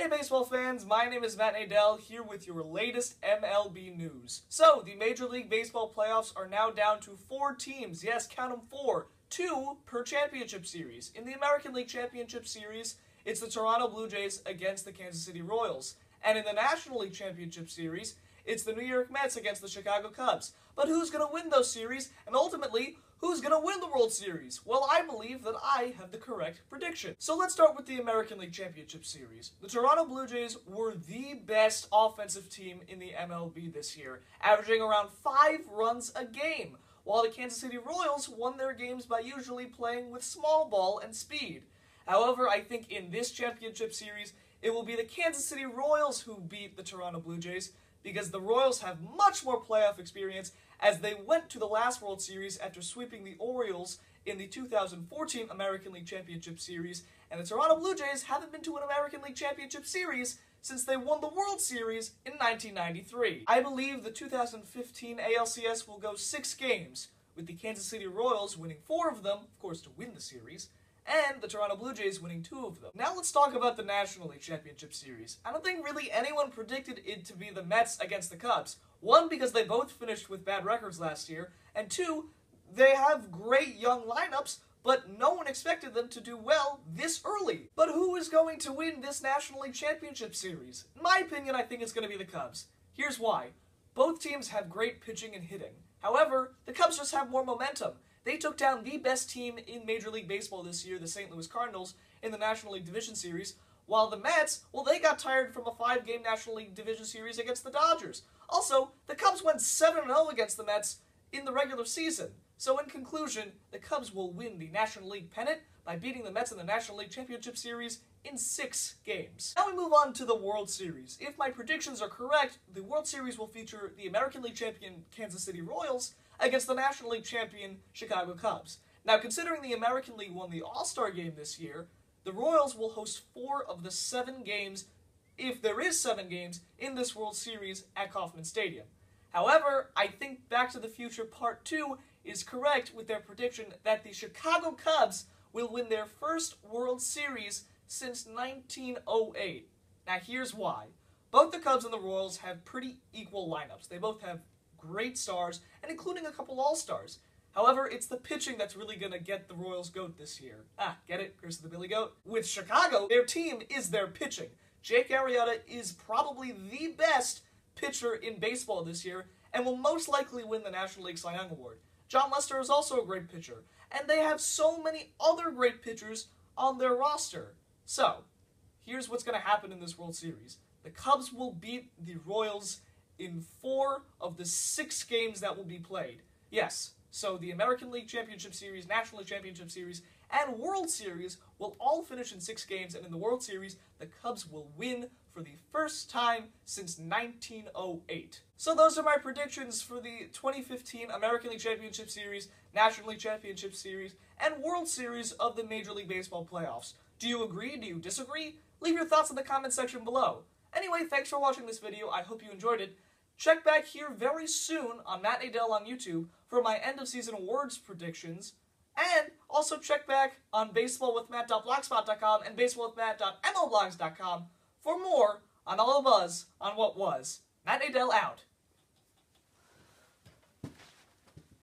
Hey baseball fans, my name is Nadel, here with your latest MLB news. So, the Major League Baseball playoffs are now down to 4 teams. Yes, count them 4. 2 per championship series. In the American League Championship Series, it's the Toronto Blue Jays against the Kansas City Royals. And in the National League Championship Series, it's the New York Mets against the Chicago Cubs. But who's going to win those series? And ultimately, who's going to win the World Series? Well, I believe that I have the correct prediction. So let's start with the American League Championship Series. The Toronto Blue Jays were the best offensive team in the MLB this year, averaging around 5 runs a game, while the Kansas City Royals won their games by usually playing with small ball and speed. However, I think in this championship series, it will be the Kansas City Royals who beat the Toronto Blue Jays, because the Royals have much more playoff experience as they went to the last World Series after sweeping the Orioles in the 2014 American League Championship Series, and the Toronto Blue Jays haven't been to an American League Championship Series since they won the World Series in 1993. I believe the 2015 ALCS will go 6 games, with the Kansas City Royals winning 4 of them, of course to win the series, and the Toronto Blue Jays winning 2 of them. Now let's talk about the National League Championship Series. I don't think really anyone predicted it to be the Mets against the Cubs. 1, because they both finished with bad records last year, and 2, they have great young lineups, but no one expected them to do well this early. But who is going to win this National League Championship Series? In my opinion, I think it's going to be the Cubs. Here's why. Both teams have great pitching and hitting. However, the Cubs just have more momentum. They took down the best team in Major League Baseball this year, the St. Louis Cardinals, in the National League Division Series, while the Mets, well, they got tired from a 5-game National League Division Series against the Dodgers. Also, the Cubs went 7-0 against the Mets in the regular season. So in conclusion, the Cubs will win the National League pennant by beating the Mets in the National League Championship Series in 6 games. Now we move on to the World Series. If my predictions are correct, the World Series will feature the American League champion Kansas City Royals against the National League champion Chicago Cubs. Now, considering the American League won the All-Star game this year, the Royals will host 4 of the 7 games, if there is 7 games, in this World Series at Kauffman Stadium. However, I think Back to the Future Part 2 is correct with their prediction that the Chicago Cubs will win their first World Series since 1908. Now, here's why. Both the Cubs and the Royals have pretty equal lineups. They both have great stars, and including a couple All-Stars. However, it's the pitching that's really going to get the Royals GOAT this year. Get it? Curse of the Billy Goat? With Chicago, their team is their pitching. Jake Arrieta is probably the best pitcher in baseball this year, and will most likely win the National League Cy Young Award. Jon Lester is also a great pitcher, and they have so many other great pitchers on their roster. So, here's what's going to happen in this World Series. The Cubs will beat the Royals in 4 of the 6 games that will be played. Yes, so the American League Championship Series, National League Championship Series, and World Series will all finish in 6 games, and in the World Series, the Cubs will win for the first time since 1908. So those are my predictions for the 2015 American League Championship Series, National League Championship Series, and World Series of the Major League Baseball playoffs. Do you agree? Do you disagree? Leave your thoughts in the comment section below. Anyway, thanks for watching this video. I hope you enjoyed it. Check back here very soon on Matt Nadel on YouTube for my end-of-season awards predictions. And also check back on baseballwithmatt.blogspot.com and baseballwithmatt.mlblogs.com for more on all of us on what was. Matt Nadel out.